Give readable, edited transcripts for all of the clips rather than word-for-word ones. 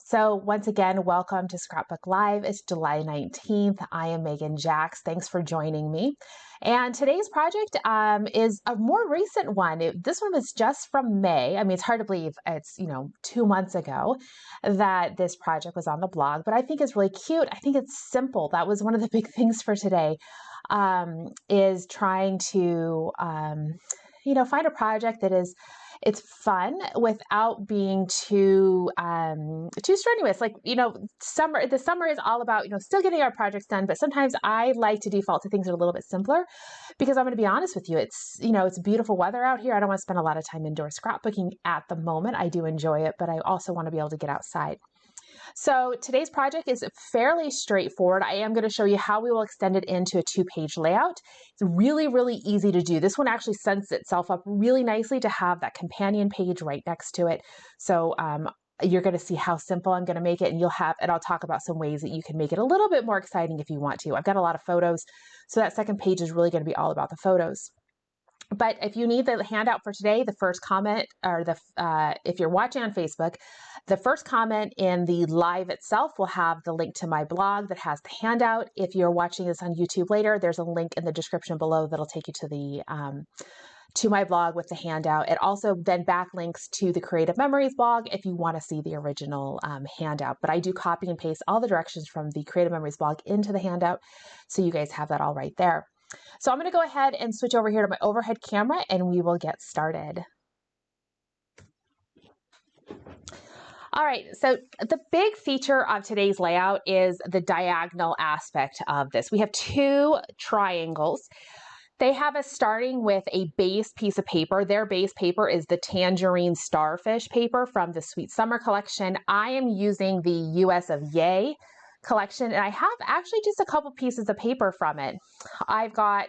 So once again, welcome to Scrapbook Live. It's July 19th. I am Megan Jax. Thanks for joining me. And today's project is a more recent one. This one was just from May. I mean, it's hard to believe it's, 2 months ago that this project was on the blog, but I think it's really cute. I think it's simple. That was one of the big things for today, is trying to, find a project that it's fun without being too strenuous. The summer is all about, still getting our projects done, but sometimes I like to default to things that are a little bit simpler because I'm going to be honest with you. It's beautiful weather out here. I don't want to spend a lot of time indoors scrapbooking at the moment. I do enjoy it, but I also want to be able to get outside. So today's project is fairly straightforward. I am going to show you how we will extend it into a 2-page layout. It's really, really easy to do. This one actually sets itself up really nicely to have that companion page right next to it. So you're going to see how simple I'm going to make it, and I'll talk about some ways that you can make it a little bit more exciting if you want to. I've got a lot of photos, so that second page is really going to be all about the photos. But if you need the handout for today, the first comment, or if you're watching on Facebook, the first comment in the live itself will have the link to my blog that has the handout. If you're watching this on YouTube later, there's a link in the description below that'll take you to my blog with the handout. It also then backlinks to the Creative Memories blog if you want to see the original handout. But I do copy and paste all the directions from the Creative Memories blog into the handout, so you guys have that all right there. So I'm going to go ahead and switch over here to my overhead camera and we will get started. All right, so the big feature of today's layout is the diagonal aspect of this. We have 2 triangles. They have us starting with a base piece of paper. Their base paper is the Tangerine Starfish paper from the Sweet Summer collection. I am using the US of Yay collection, and I have actually just a couple pieces of paper from it. I've got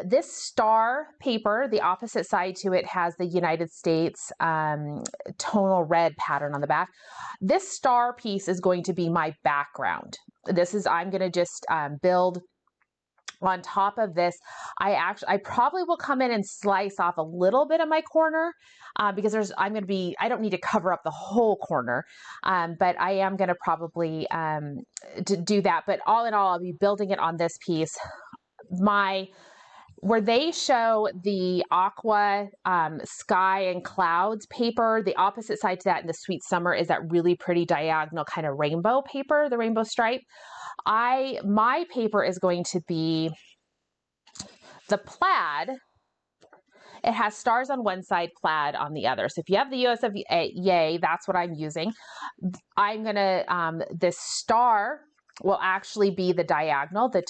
this star paper. The opposite side to it has the United States tonal red pattern on the back. This star piece is going to be my background. I'm going to just build on top of this. I probably will come in and slice off a little bit of my corner because I don't need to cover up the whole corner, but I am going to probably do that. But all in all, I'll be building it on this piece. Where they show the aqua sky and clouds paper, the opposite side to that in the Sweet Summer is that really pretty diagonal kind of rainbow paper, the rainbow stripe. My paper is going to be the plaid. It has stars on one side, plaid on the other. So if you have the US of Yay, that's what I'm using. I'm gonna, this star will actually be the diagonal. The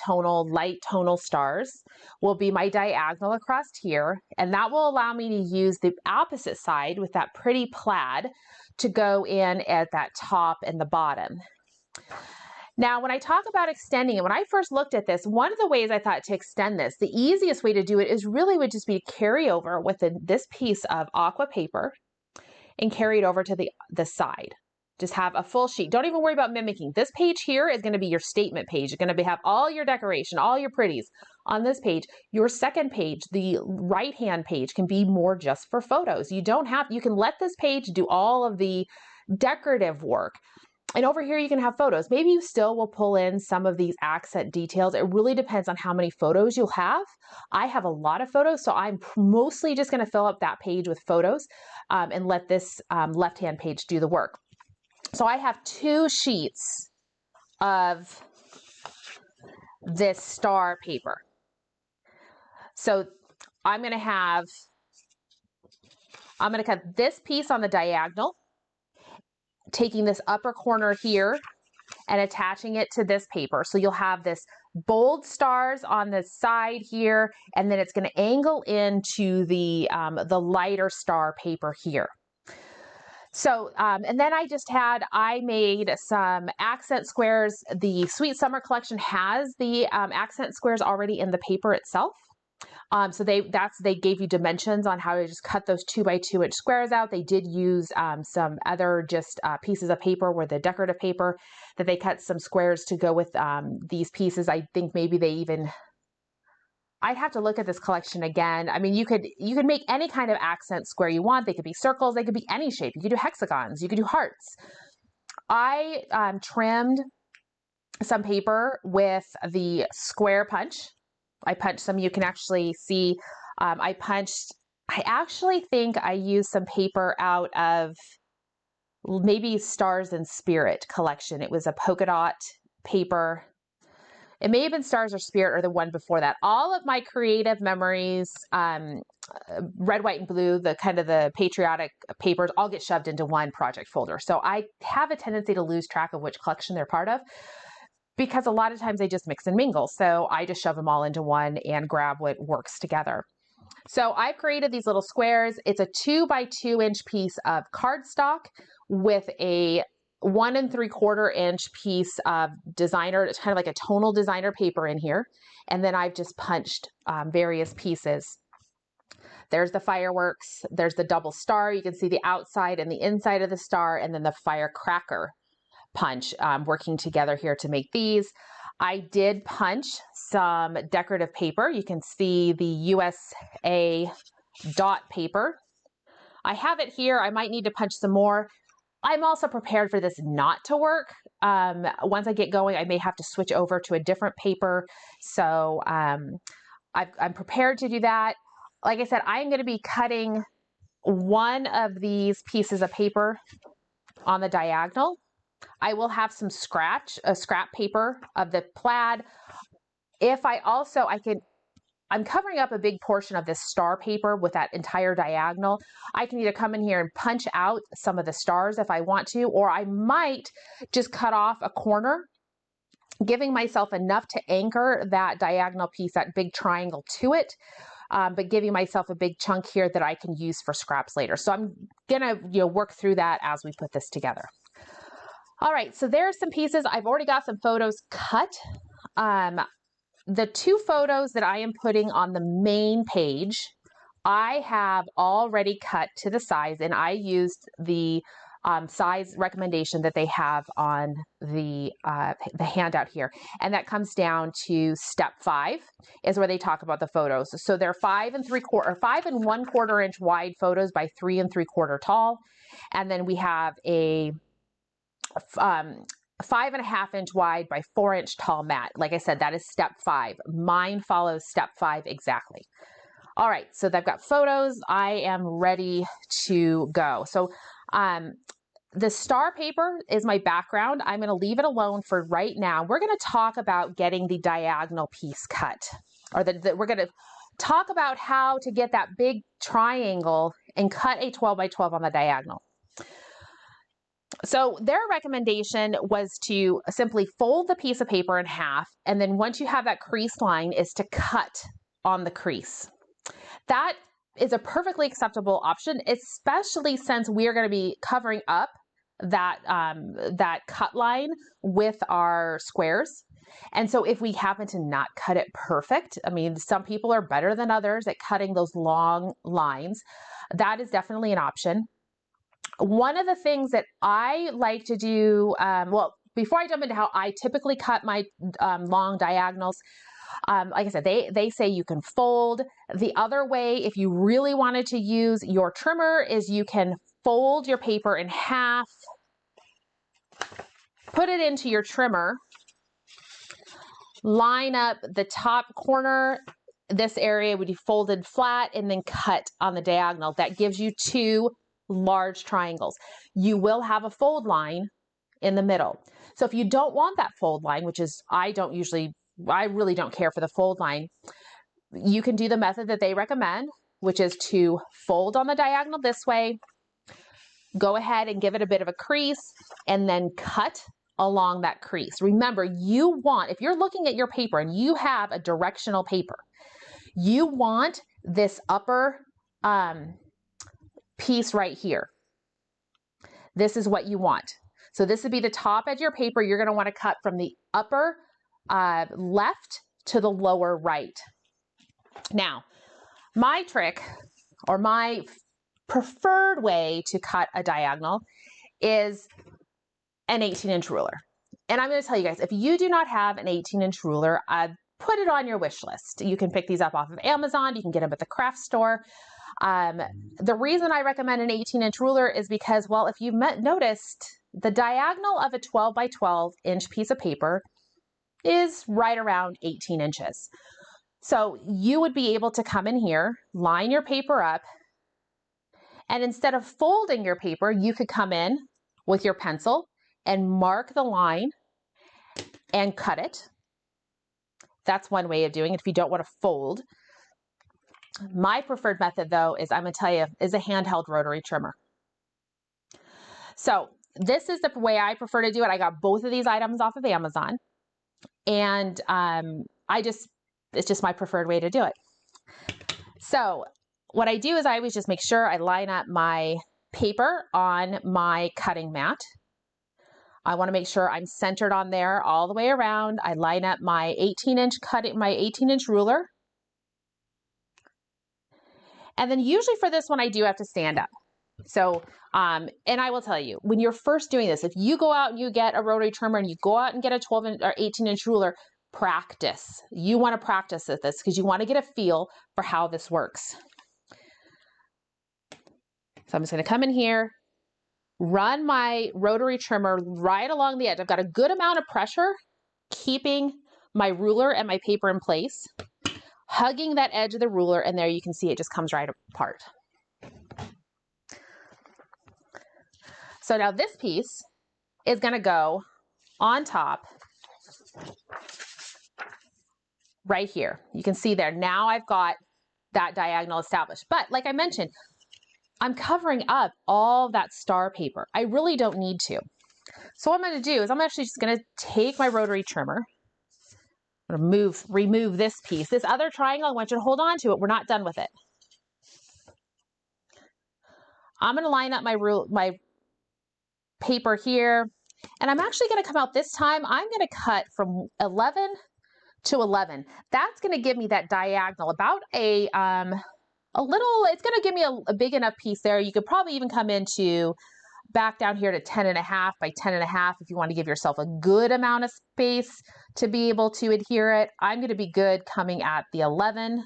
light tonal stars will be my diagonal across here. And that will allow me to use the opposite side with that pretty plaid to go in at that top and the bottom. Now, when I talk about extending it, when I first looked at this, one of the ways I thought to extend this, the easiest way to do it would just be to carry over with this piece of aqua paper and carry it over to the side. Just have a full sheet. Don't even worry about mimicking. This page here is going to be your statement page. It's going to have all your decoration, all your pretties on this page. Your second page, the right-hand page, can be more just for photos. You can let this page do all of the decorative work. And over here, you can have photos. Maybe you still will pull in some of these accent details. It really depends on how many photos you'll have. I have a lot of photos, so I'm mostly just going to fill up that page with photos and let this left-hand page do the work. So I have 2 sheets of this star paper. So I'm going to cut this piece on the diagonal, taking this upper corner here and attaching it to this paper. So you'll have this bold stars on the side here, and then it's going to angle into the lighter star paper here. So, and then I made some accent squares. The Sweet Summer collection has the accent squares already in the paper itself. So they gave you dimensions on how to just cut those 2x2 inch squares out. They did use some other pieces of paper, where the decorative paper, that they cut some squares to go with these pieces. I think maybe they even, I'd have to look at this collection again. I mean, you could make any kind of accent square you want. They could be circles, they could be any shape. You could do hexagons, you could do hearts. I trimmed some paper with the square punch. I punched some, you can actually see, I actually think I used some paper out of maybe Stars and Spirit collection. It was a polka dot paper. It may have been Stars or Spirit or the one before that. All of my creative memories, red, white, and blue, the kind of the patriotic papers, all get shoved into one project folder. So I have a tendency to lose track of which collection they're part of, because a lot of times they just mix and mingle. So I just shove them all into one and grab what works together. So I've created these little squares. It's a 2 by 2 inch piece of cardstock with a 1 3/4 inch piece of designer. It's kind of like a tonal designer paper in here. And then I've just punched various pieces. There's the fireworks. There's the double star. You can see the outside and the inside of the star, and then the firecracker punch working together here to make these. I did punch some decorative paper. You can see the USA dot paper. I have it here. I might need to punch some more. I'm also prepared for this not to work. Once I get going, I may have to switch over to a different paper. So I'm prepared to do that. Like I said, I'm going to be cutting one of these pieces of paper on the diagonal. I will have some scrap paper of the plaid. If I'm covering up a big portion of this star paper with that entire diagonal. I can either come in here and punch out some of the stars if I want to, or I might just cut off a corner, giving myself enough to anchor that diagonal piece, that big triangle to it, but giving myself a big chunk here that I can use for scraps later. So I'm gonna work through that as we put this together. All right, so there's some pieces. I've already got some photos cut. The 2 photos that I am putting on the main page, I have already cut to the size, and I used the size recommendation that they have on the handout here. And that comes down to step 5 is where they talk about the photos. So they're 5 1/4 inch wide photos by 3 3/4 tall. And then we have a 5.5 inch wide by 4 inch tall mat. Like I said, that is step 5. Mine follows step 5 exactly. All right, so they've got photos. I am ready to go. So the star paper is my background. I'm going to leave it alone for right now. We're going to talk about getting the diagonal piece cut, or we're going to talk about how to get that big triangle and cut a 12 by 12 on the diagonal. So their recommendation was to simply fold the piece of paper in half, and then once you have that crease line, is to cut on the crease. That is a perfectly acceptable option, especially since we are going to be covering up that cut line with our squares. And so if we happen to not cut it perfect, I mean, some people are better than others at cutting those long lines. That is definitely an option. One of the things that I like to do, well, before I jump into how I typically cut my long diagonals, like I said, they say you can fold. The other way, if you really wanted to use your trimmer, is you can fold your paper in half, put it into your trimmer, line up the top corner. This area would be folded flat, and then cut on the diagonal. That gives you 2 large triangles. You will have a fold line in the middle. So if you don't want that fold line, which is, I really don't care for the fold line, you can do the method that they recommend, which is to fold on the diagonal this way, go ahead and give it a bit of a crease, and then cut along that crease. Remember, if you're looking at your paper and you have a directional paper, you want this upper piece right here. This is what you want. So this would be the top edge of your paper. You're going to want to cut from the upper left to the lower right. Now, my trick, or my preferred way to cut a diagonal, is an 18-inch ruler. And I'm going to tell you guys, if you do not have an 18-inch ruler, put it on your wish list. You can pick these up off of Amazon. You can get them at the craft store. The reason I recommend an 18-inch ruler is because, well, if you noticed, the diagonal of a 12 by 12 inch piece of paper is right around 18 inches. So you would be able to come in here, line your paper up, and instead of folding your paper, you could come in with your pencil and mark the line and cut it. That's one way of doing it if you don't want to fold. My preferred method, though, is I'm going to tell you, is a handheld rotary trimmer. So this is the way I prefer to do it. I got both of these items off of Amazon, and it's just my preferred way to do it. So what I do is I always just make sure I line up my paper on my cutting mat. I want to make sure I'm centered on there all the way around. I line up my 18-inch ruler. And then usually for this one, I do have to stand up. So, and I will tell you, when you're first doing this, if you go out and you get a rotary trimmer and you go out and get a 12 or 18-inch ruler, practice. You want to practice with this because you want to get a feel for how this works. So I'm just going to come in here, run my rotary trimmer right along the edge. I've got a good amount of pressure, keeping my ruler and my paper in place, hugging that edge of the ruler, and there you can see it just comes right apart. So now this piece is going to go on top right here. You can see there. Now I've got that diagonal established. But like I mentioned, I'm covering up all that star paper. I really don't need to. So what I'm going to do is I'm actually just going to take my rotary trimmer. I'm going to remove this piece. This other triangle, I want you to hold on to it. We're not done with it. I'm going to line up my paper here, and I'm actually going to come out this time. I'm going to cut from 11 to 11. That's going to give me that diagonal about it's going to give me a big enough piece there. You could probably even come into back down here to 10.5 by 10.5 if you want to give yourself a good amount of space to be able to adhere it. I'm going to be good coming at the 11.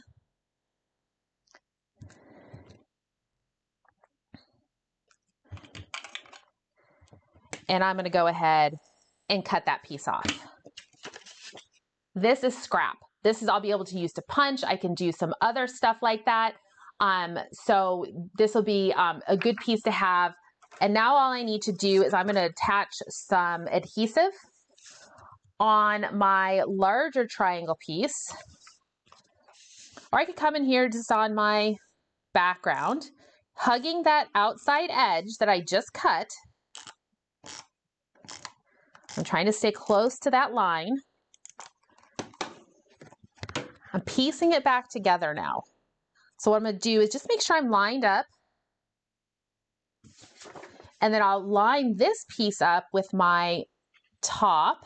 And I'm going to go ahead and cut that piece off. This is scrap. I'll be able to use to punch. I can do some other stuff like that. So this will be a good piece to have. And now all I need to do is I'm going to attach some adhesive on my larger triangle piece. Or I could come in here just on my background, hugging that outside edge that I just cut. I'm trying to stay close to that line. I'm piecing it back together now. So what I'm going to do is just make sure I'm lined up. And then I'll line this piece up with my top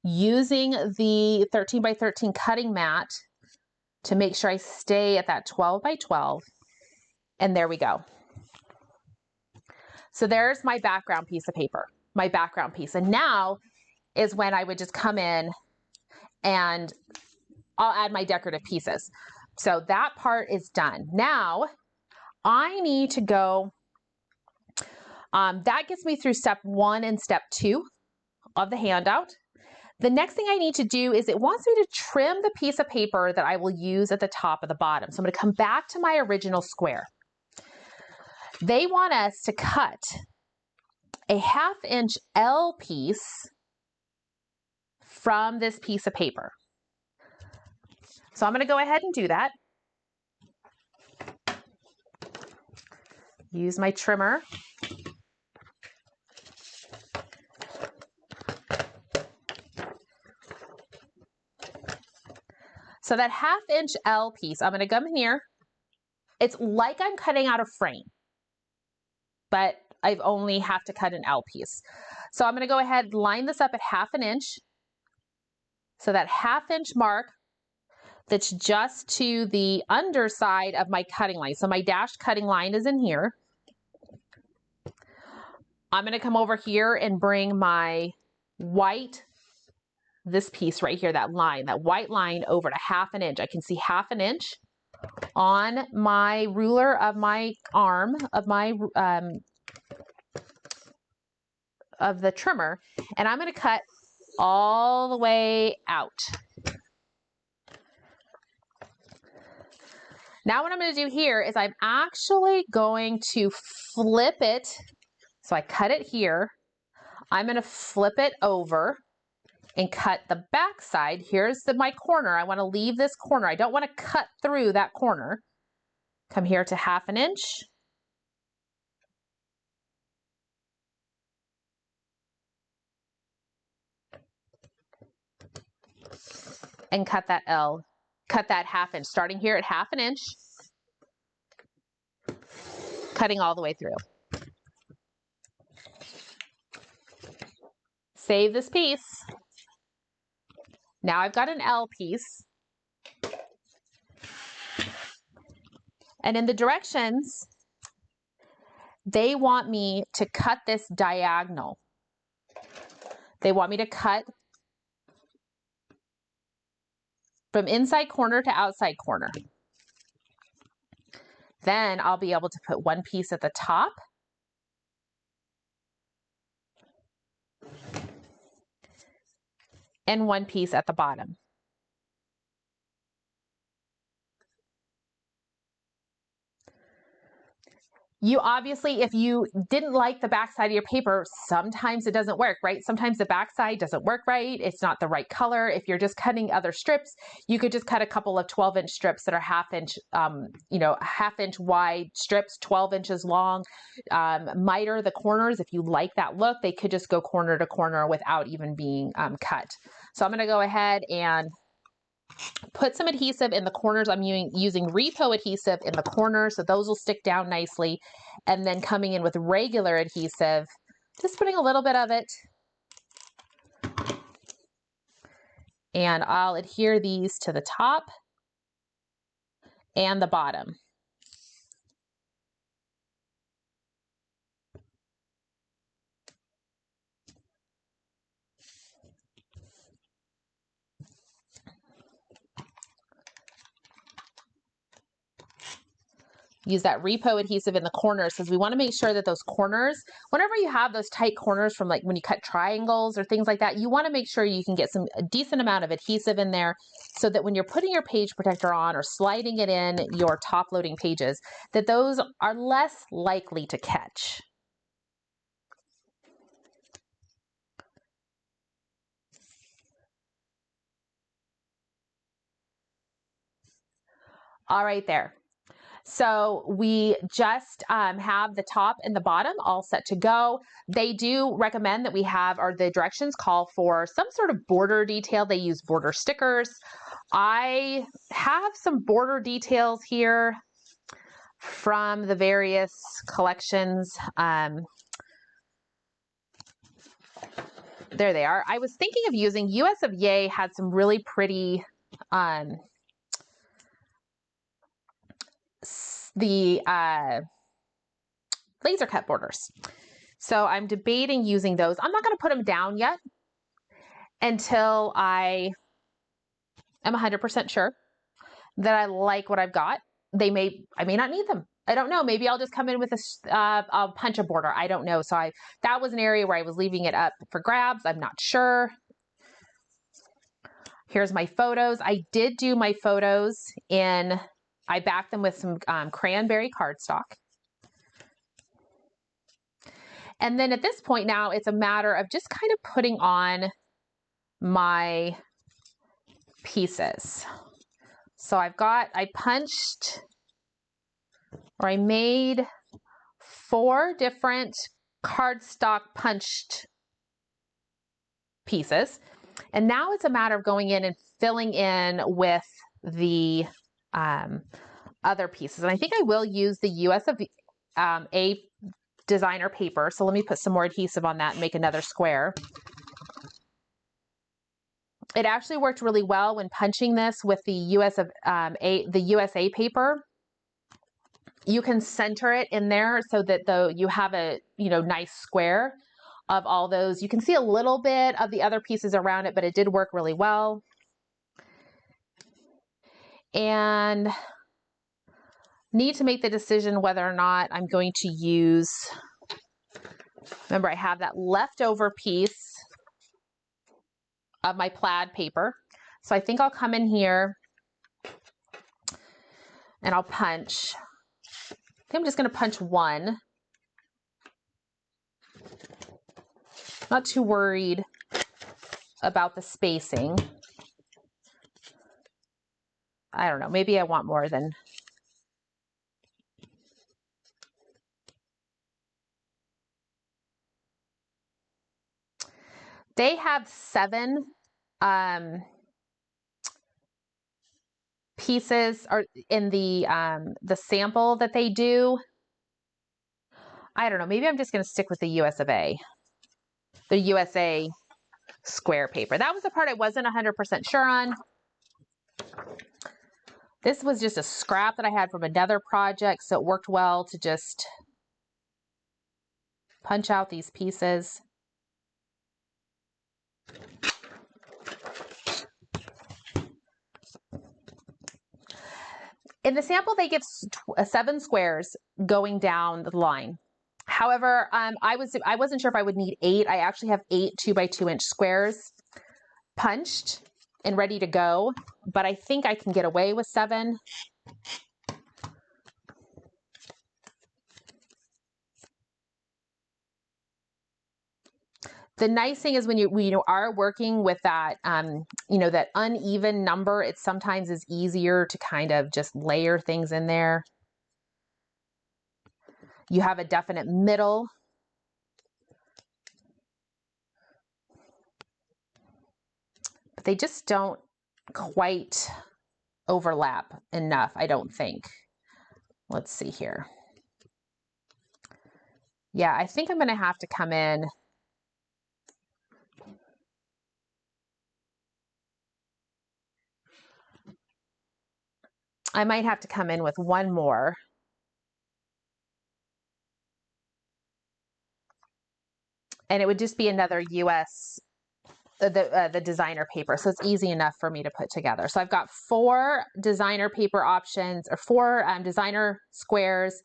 using the 13 by 13 cutting mat to make sure I stay at that 12 by 12. And there we go. So there's my background piece of paper, my background piece. And now is when I would just come in and I'll add my decorative pieces. So that part is done. Now I need to go, that gets me through step 1 and step 2 of the handout. The next thing I need to do is it wants me to trim the piece of paper that I will use at the top of the bottom. So I'm going to come back to my original square. They want us to cut a 1/2 inch L piece from this piece of paper. So I'm going to go ahead and do that. Use my trimmer. So that 1/2 inch L piece, I'm going to come in here. It's like I'm cutting out a frame, but I only have to cut an L piece. So I'm going to go ahead and line this up at 1/2 inch. So that 1/2 inch mark that's just to the underside of my cutting line. So my dashed cutting line is in here. I'm going to come over here and bring my white, this piece right here, that line, that white line over to 1/2 inch. I can see 1/2 inch on my ruler of my arm of my of the trimmer, and I'm going to cut all the way out. Now what I'm going to do here is I'm actually going to flip it. So I cut it here. I'm going to flip it over and cut the back side. Here's my corner. I want to leave this corner. I don't want to cut through that corner. Come here to 1/2 inch. And cut that 1/2 inch, starting here at 1/2 inch, cutting all the way through. Save this piece. Now I've got an L piece. And in the directions, they want me to cut this diagonal. They want me to cut from inside corner to outside corner. Then I'll be able to put one piece at the top and one piece at the bottom. You obviously, if you didn't like the back side of your paper, sometimes it doesn't work, right? Sometimes the back side doesn't work right. It's not the right color. If you're just cutting other strips, you could just cut a couple of 12-inch strips that are 1/2 inch, 1/2 inch wide strips, 12 inches long. Miter the corners. If you like that look, they could just go corner to corner without even being cut. So I'm going to go ahead and put some adhesive in the corners. I'm using repo adhesive in the corners, so those will stick down nicely. And then coming in with regular adhesive, just putting a little bit of it. And I'll adhere these to the top and the bottom. Use that repo adhesive in the corners because we want to make sure that those corners, whenever you have those tight corners from like when you cut triangles or things like that, you want to make sure you can get a decent amount of adhesive in there so that when you're putting your page protector on or sliding it in your top loading pages, that those are less likely to catch. All right there. So we just have the top and the bottom all set to go. They do recommend that we have, or the directions call for some sort of border detail. They use border stickers. I have some border details here from the various collections. There they are. I was thinking of using US of Yay had some really pretty laser cut borders. So I'm debating using those. I'm not going to put them down yet until I am 100% sure that I like what I've got. I may not need them. I don't know. Maybe I'll just come in with a punch a border. I don't know. So that was an area where I was leaving it up for grabs. I'm not sure. Here's my photos. I did do my photos I backed them with some cranberry cardstock. And then at this point now, it's a matter of just kind of putting on my pieces. So I made 4 different cardstock punched pieces. And now it's a matter of going in and filling in with the other pieces. And I think I will use the US of A designer paper. So let me put some more adhesive on that and make another square. It actually worked really well when punching this with the the USA paper. You can center it in there so that you have a nice square of all those. You can see a little bit of the other pieces around it, but it did work really well. And need to make the decision whether or not I'm going to use Remember, I have that leftover piece of my plaid paper. So I think I'll come in here and I'll punch. I think I'm just going to punch one. Not too worried about the spacing. I don't know, maybe I want more than. They have 7 pieces or in the sample that they do. I don't know, maybe I'm just going to stick with the US of A. The USA square paper. That was the part I wasn't 100% sure on. This was just a scrap that I had from another project, so it worked well to just punch out these pieces. In the sample, they give 7 squares going down the line. However, I wasn't sure if I would need 8. I actually have 8 2x2 inch squares punched and ready to go, but I think I can get away with 7. The nice thing is when you are working with that, that uneven number, it sometimes is easier to kind of just layer things in there. You have a definite middle. But they just don't quite overlap enough, I don't think. Let's see here. Yeah, I think I'm going to have to come in. I might have to come in with one more. And it would just be another US, the designer paper. So it's easy enough for me to put together. So I've got 4 designer paper options, or 4 designer squares,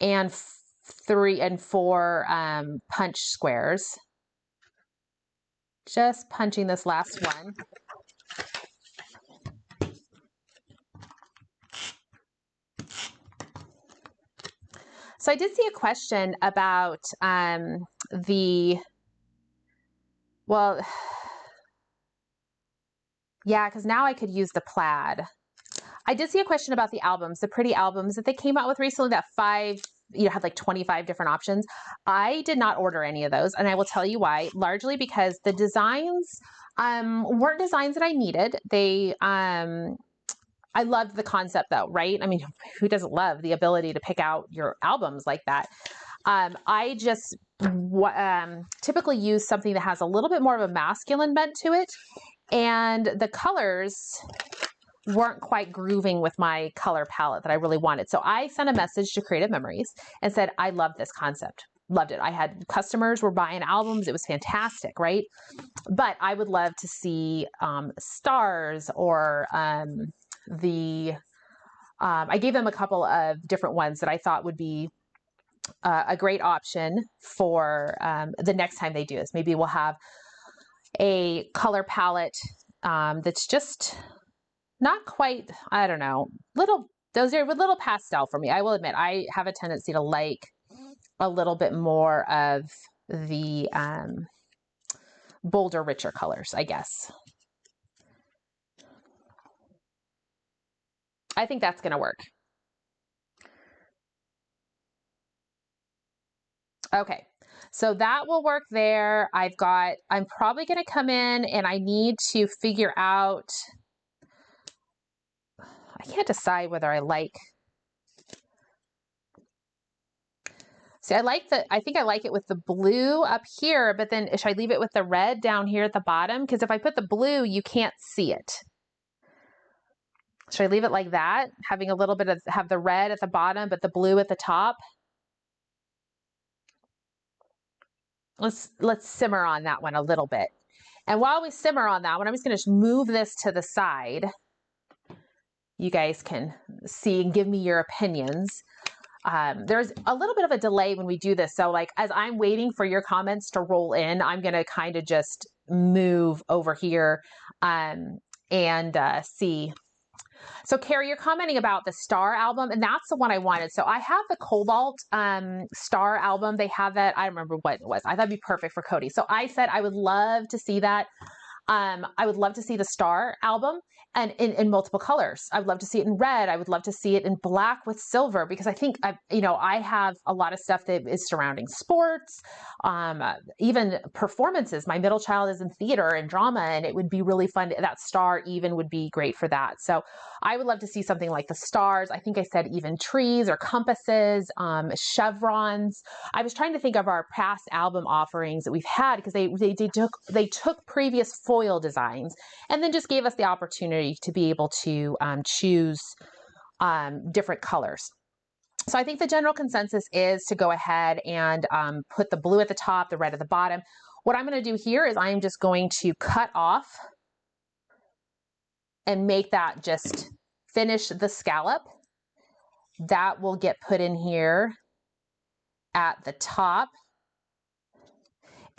and 3 and 4 punch squares. Just punching this last one. So I did see a question about yeah, because now I could use the plaid. I did see a question about the albums, the pretty albums that they came out with recently, that 5, had like 25 different options. I did not order any of those, and I will tell you why. Largely because the designs weren't designs that I needed. I loved the concept though, right? I mean, who doesn't love the ability to pick out your albums like that? I just typically use something that has a little bit more of a masculine bent to it, and the colors weren't quite grooving with my color palette that I really wanted. So I sent a message to Creative Memories and said, I love this concept. Loved it. I had customers were buying albums. It was fantastic, right? But I would love to see stars or I gave them a couple of different ones that I thought would be a great option for the next time they do this. Maybe we'll have a color palette that's just not quite, I don't know, those are a little pastel for me. I will admit, I have a tendency to like a little bit more of the bolder, richer colors, I guess. I think that's going to work. Okay, so that will work there. I'm probably going to come in and I need to figure out, I can't decide whether I like, see, I think I like it with the blue up here, but then should I leave it with the red down here at the bottom? Because if I put the blue, you can't see it. Should I leave it like that? Having a little bit of, have the red at the bottom, but the blue at the top? Let's simmer on that one a little bit. And while we simmer on that one, I'm just going to move this to the side. You guys can see and give me your opinions. there's a little bit of a delay when we do this. So like, as I'm waiting for your comments to roll in, I'm going to kind of just move over here and see. So Carrie, you're commenting about the Star album, and that's the one I wanted. So I have the Cobalt Star album. They have that. I don't remember what it was. I thought it'd be perfect for Cody. So I said I would love to see that. I would love to see the Star album and in multiple colors. I would love to see it in red. I would love to see it in black with silver, because I think, I have a lot of stuff that is surrounding sports, even performances. My middle child is in theater and drama, and it would be really fun. That Star even would be great for that. So I would love to see something like the stars. I think I said even trees or compasses, chevrons. I was trying to think of our past album offerings that we've had, because they took previous foil designs and then just gave us the opportunity to be able to choose different colors. So I think the general consensus is to go ahead and put the blue at the top, the red at the bottom. What I'm going to do here is I'm just going to cut off and make that just finish the scallop. That will get put in here at the top.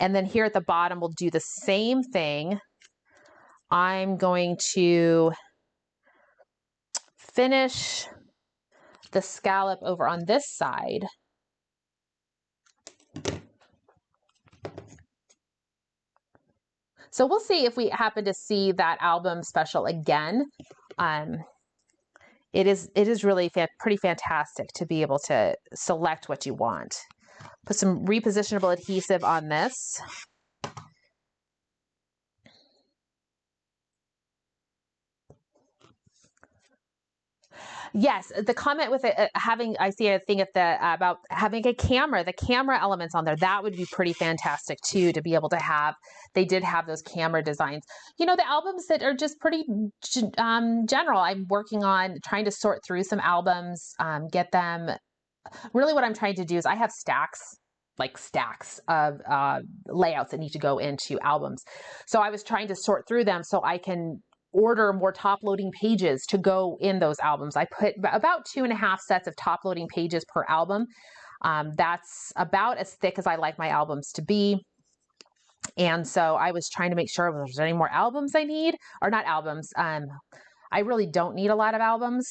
And then here at the bottom, we'll do the same thing. I'm going to finish the scallop over on this side. So we'll see if we happen to see that album special again. It is really pretty fantastic to be able to select what you want. Put some repositionable adhesive on this. Yes, the comment with it, I see a thing about having a camera, the camera elements on there, that would be pretty fantastic too, to be able to have. They did have those camera designs. The albums that are just pretty general. I'm working on trying to sort through some albums, get them. Really what I'm trying to do is I have stacks of layouts that need to go into albums. So I was trying to sort through them so I can order more top loading pages to go in those albums. I put about 2.5 sets of top loading pages per album. That's about as thick as I like my albums to be. And so I was trying to make sure if there's any more albums I need, or not albums. I really don't need a lot of albums.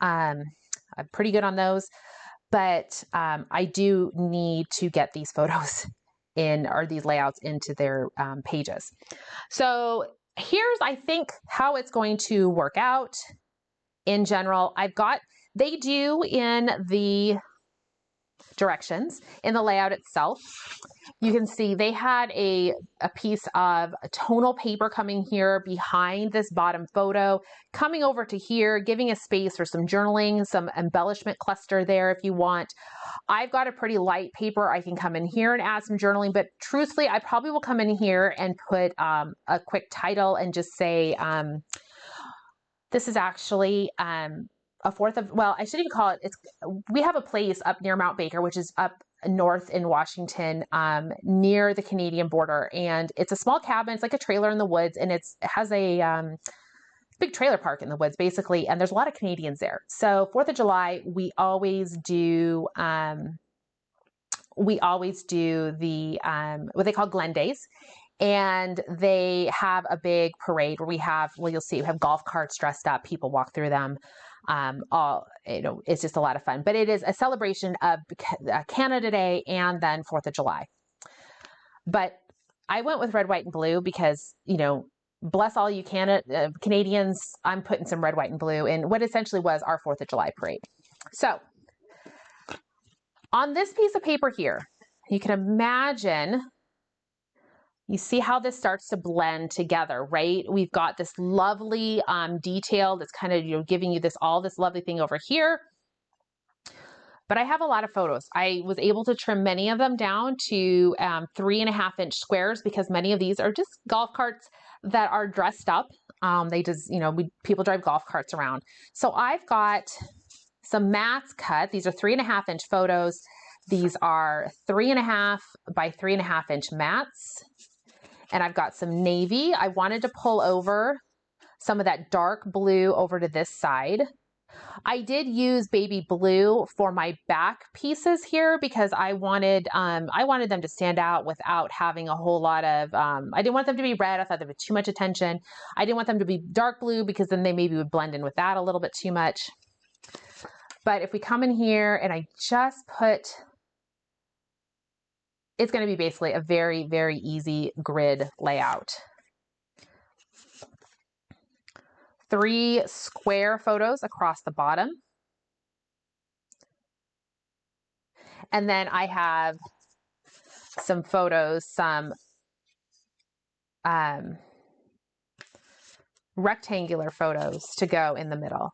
I'm pretty good on those, but I do need to get these photos in, or these layouts into their pages. So here's, I think, how it's going to work out in general. They do in the directions, in the layout itself, you can see they had a piece of tonal paper coming here behind this bottom photo, coming over to here, giving a space for some journaling, some embellishment cluster there if you want. I've got a pretty light paper. I can come in here and add some journaling, but truthfully, I probably will come in here and put a quick title and just say, this is actually I shouldn't even call it, we have a place up near Mount Baker, which is up north in Washington, near the Canadian border. And it's a small cabin. It's like a trailer in the woods, and it has a big trailer park in the woods, basically. And there's a lot of Canadians there. So 4th of July, we always do the, what they call Glen Days. And they have a big parade where you'll see, we have golf carts dressed up, people walk through them. It's just a lot of fun, but it is a celebration of Canada Day and then 4th of July. But I went with red, white, and blue because, bless all you Canadians, I'm putting some red, white, and blue in what essentially was our 4th of July parade. So on this piece of paper here, you can imagine, you see how this starts to blend together, right? We've got this lovely detail that's kind of, giving you all this lovely thing over here. But I have a lot of photos. I was able to trim many of them down to 3.5-inch squares, because many of these are just golf carts that are dressed up. They just, people drive golf carts around. So I've got some mats cut. These are 3.5-inch photos. These are 3.5 by 3.5-inch mats. And I've got some navy. I wanted to pull over some of that dark blue over to this side. I did use baby blue for my back pieces here because I wanted them to stand out without having a whole lot of, I didn't want them to be red. I thought there was too much attention. I didn't want them to be dark blue because then they maybe would blend in with that a little bit too much. But if we come in here and I just put, it's going to be basically a very, very easy grid layout. 3 square photos across the bottom. And then I have some photos, some rectangular photos to go in the middle.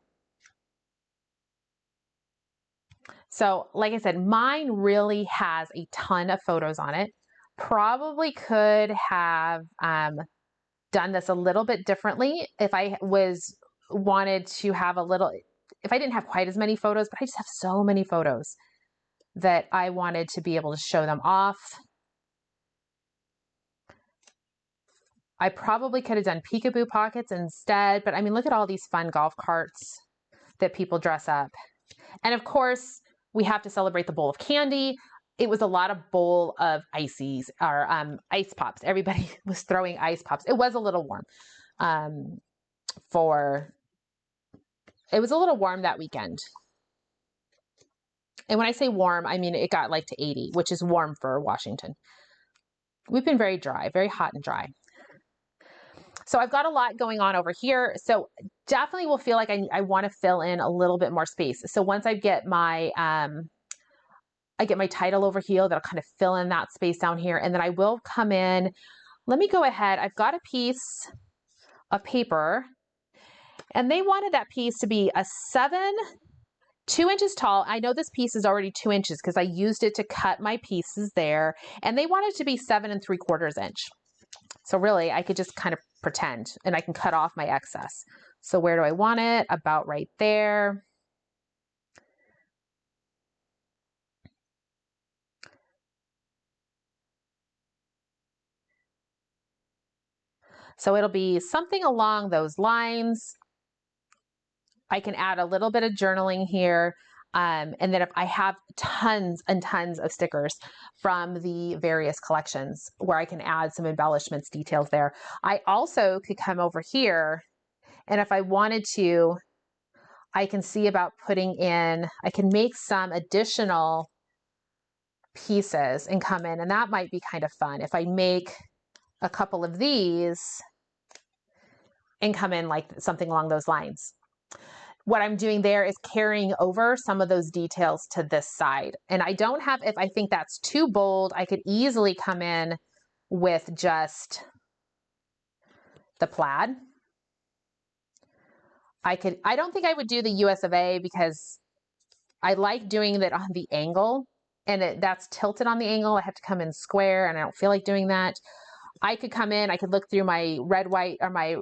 So like I said, mine really has a ton of photos on it. Probably could have done this a little bit differently if I wanted to have a little, if I didn't have quite as many photos, but I just have so many photos that I wanted to be able to show them off. I probably could have done peekaboo pockets instead, but I mean, look at all these fun golf carts that people dress up. And of course, we have to celebrate the bowl of candy. It was a lot of bowl of ices or ice pops. Everybody was throwing ice pops. It was a little warm it was a little warm that weekend. And when I say warm, I mean it got like to 80, which is warm for Washington. We've been very dry, very hot and dry. So I've got a lot going on over here. So definitely will feel like I want to fill in a little bit more space. So once I get my title over here, that'll kind of fill in that space down here. And then I will come in. Let me go ahead. I've got a piece of paper and they wanted that piece to be a 2 inches tall. I know this piece is already 2 inches because I used it to cut my pieces there, and they wanted it to be 7 3/4 inch. So really I could just kind of pretend and I can cut off my excess. So where do I want it? About right there. So it'll be something along those lines. I can add a little bit of journaling here. And then if I have tons and tons of stickers from the various collections where I can add some embellishments, details there. I also could come over here and if I wanted to, I can see about putting in, I can make some additional pieces and come in, and that might be kind of fun. If I make a couple of these and come in like something along those lines. What I'm doing there is carrying over some of those details to this side. And I don't have, if I think that's too bold, I could easily come in with just the plaid. I don't think I would do the US of A because I like doing that on the angle and that's tilted on the angle. I have to come in square and I don't feel like doing that. I could come in, I could look through my red, white, or my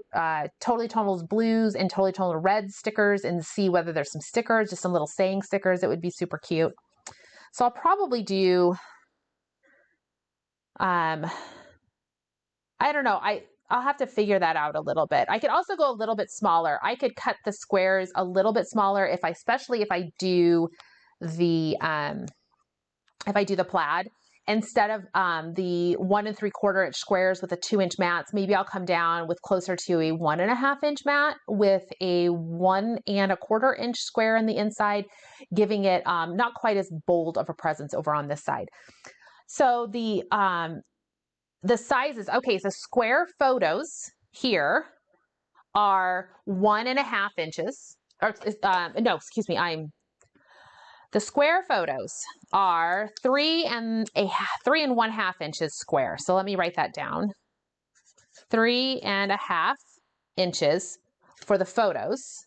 Totally Tonals blues and Totally Tonal red stickers and see whether there's some stickers, just some little saying stickers that would be super cute. So I'll probably do, I don't know, I'll have to figure that out a little bit. I could also go a little bit smaller. I could cut the squares a little bit smaller especially if I do the plaid. Instead of the 1 3/4 inch squares with the 2 inch mats, maybe I'll come down with closer to a 1 1/2 inch mat with a 1 1/4 inch square in the inside, giving it not quite as bold of a presence over on this side. So the sizes, okay, so square photos here are 1 1/2 inches, or no, excuse me, the square photos are 3 1/2 inches square. So let me write that down. 3 1/2 inches for the photos.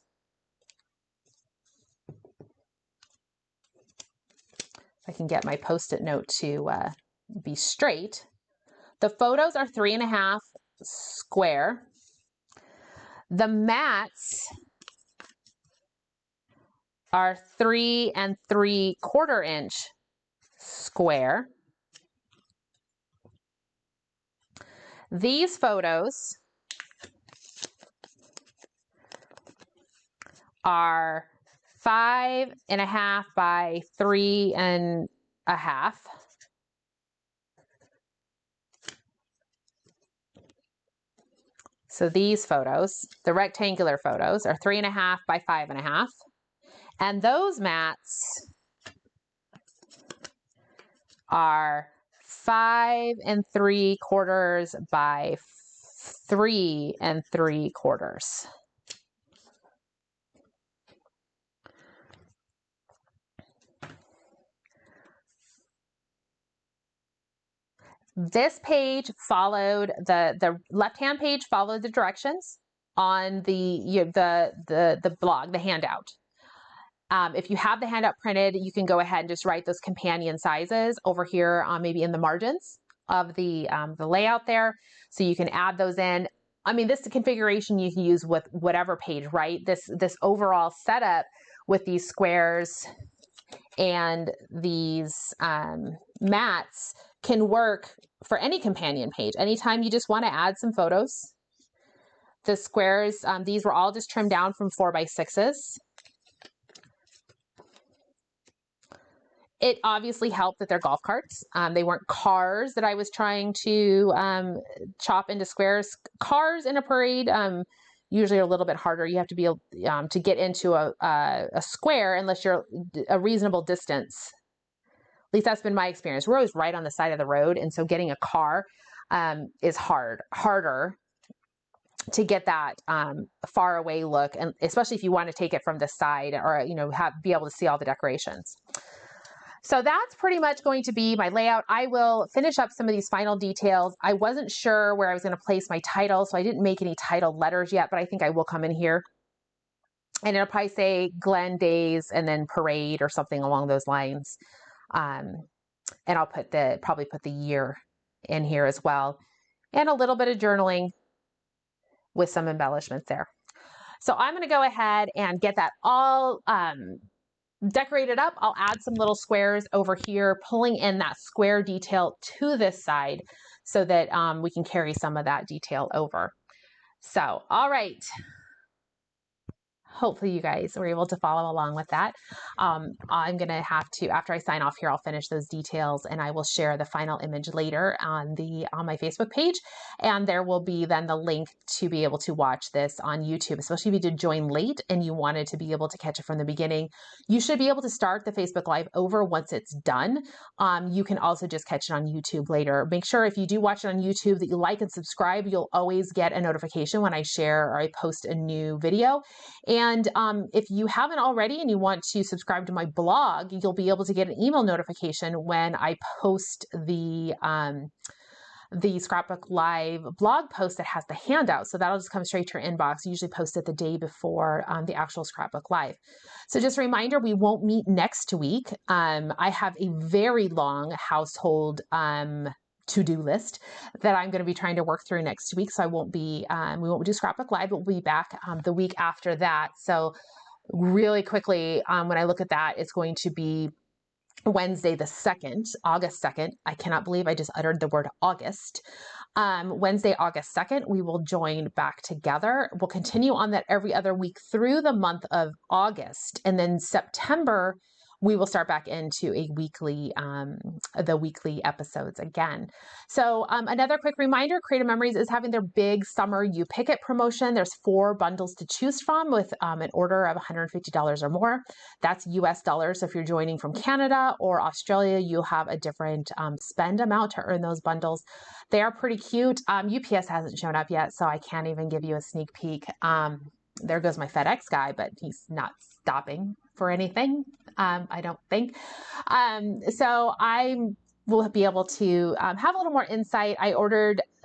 I can get my Post-it note to be straight. The photos are 3 1/2 square. The mats are 3 3/4 inch square. These photos are 5.5 by 3.5. So these photos, the rectangular photos, are 3.5 by 5.5. And those mats are 5.75 by 3.75. This page followed the left-hand page followed the directions on the blog, the handout. If you have the handout printed, you can go ahead and just write those companion sizes over here, maybe in the margins of the layout there, so you can add those in. I mean, this is the configuration you can use with whatever page, right? This overall setup with these squares and these mats can work for any companion page. Anytime you just want to add some photos. The squares, these were all just trimmed down from 4x6s. It obviously helped that they're golf carts. They weren't cars that I was trying to chop into squares. Cars in a parade usually are a little bit harder. You have to be able to get into a square unless you're a reasonable distance. At least that's been my experience. We're always right on the side of the road, and so getting a car is harder to get that far away look, and especially if you want to take it from the side, or be able to see all the decorations. So that's pretty much going to be my layout. I will finish up some of these final details. I wasn't sure where I was going to place my title, so I didn't make any title letters yet, but I think I will come in here. And it'll probably say Glen Days and then Parade or something along those lines. And I'll probably put the year in here as well. And a little bit of journaling with some embellishments there. So I'm going to go ahead and get that all decorated up. I'll add some little squares over here, pulling in that square detail to this side so that we can carry some of that detail over. So, all right. Hopefully you guys were able to follow along with that. I'm going to have to, after I sign off here, I'll finish those details and I will share the final image later on my Facebook page. And there will be then the link to be able to watch this on YouTube, especially if you did join late and you wanted to be able to catch it from the beginning. You should be able to start the Facebook Live over once it's done. You can also just catch it on YouTube later. Make sure if you do watch it on YouTube that you like and subscribe. You'll always get a notification when I share or I post a new video. And if you haven't already and you want to subscribe to my blog, you'll be able to get an email notification when I post the Scrapbook Live blog post that has the handout. So that'll just come straight to your inbox. I usually post it the day before the actual Scrapbook Live. So just a reminder, we won't meet next week. I have a very long household to-do list that I'm going to be trying to work through next week. So we won't do Scrapbook Live, but we'll be back the week after that. So really quickly, when I look at that, it's going to be Wednesday the 2nd, August 2nd. I cannot believe I just uttered the word August. Wednesday, August 2nd, we will join back together. We'll continue on that every other week through the month of August. And then September, we will start back into the weekly episodes again. So another quick reminder, Creative Memories is having their big summer You Pick It promotion. There's 4 bundles to choose from with an order of $150 or more. That's US dollars. So if you're joining from Canada or Australia, you'll have a different spend amount to earn those bundles. They are pretty cute. UPS hasn't shown up yet, so I can't even give you a sneak peek. There goes my FedEx guy, but he's not stopping for anything, I don't think. So I will be able to have a little more insight.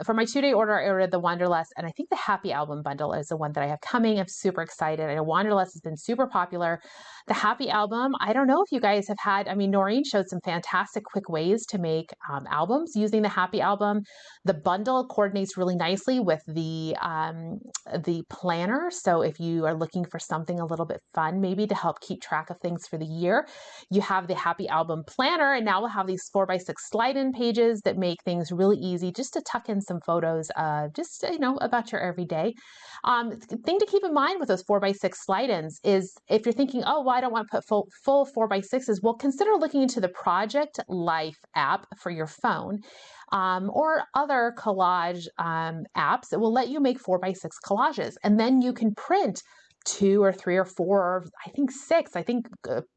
For my 2-day order, I ordered the Wanderlust, and I think the Happy Album bundle is the one that I have coming. I'm super excited. I know Wanderlust has been super popular. The Happy Album, I don't know if you guys have had, Noreen showed some fantastic quick ways to make albums using the Happy Album. The bundle coordinates really nicely with the planner. So if you are looking for something a little bit fun, maybe to help keep track of things for the year, you have the Happy Album planner, and now we'll have these 4x6 slide-in pages that make things really easy just to tuck in some photos just, about your everyday. Thing to keep in mind with those 4x6 slide-ins is if you're thinking, oh, well, I don't want to put full 4x6s, well, consider looking into the Project Life app for your phone. Or other collage apps that will let you make 4x6 collages. And then you can print 2 or 3 or 4, I think 6. I think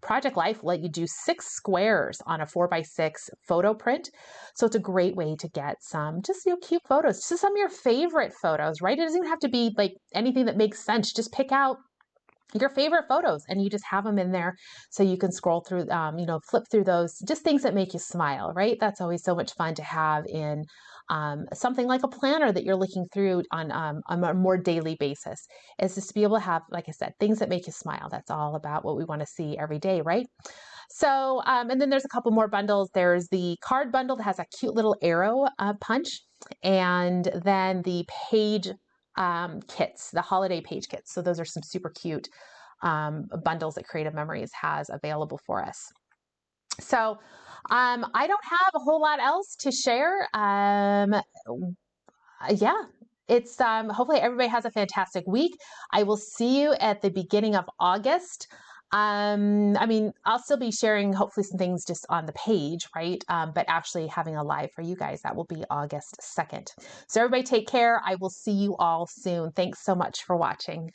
Project Life will let you do 6 squares on a 4x6 photo print. So it's a great way to get some just cute photos, just some of your favorite photos, right? It doesn't even have to be like anything that makes sense. Just pick out your favorite photos and you just have them in there so you can scroll through, flip through those, just things that make you smile, right? That's always so much fun to have in something like a planner that you're looking through on a more daily basis, is just to be able to have, like I said, things that make you smile. That's all about what we want to see every day, right? So, and then there's a couple more bundles. There's the card bundle that has a cute little arrow punch, and then the page kits, the holiday page kits. So those are some super cute bundles that Creative Memories has available for us. So I don't have a whole lot else to share. Yeah, it's hopefully everybody has a fantastic week. I will see you at the beginning of August. I'll still be sharing hopefully some things just on the page, right? But actually having a live for you guys, that will be August 2nd. So everybody take care. I will see you all soon. Thanks so much for watching.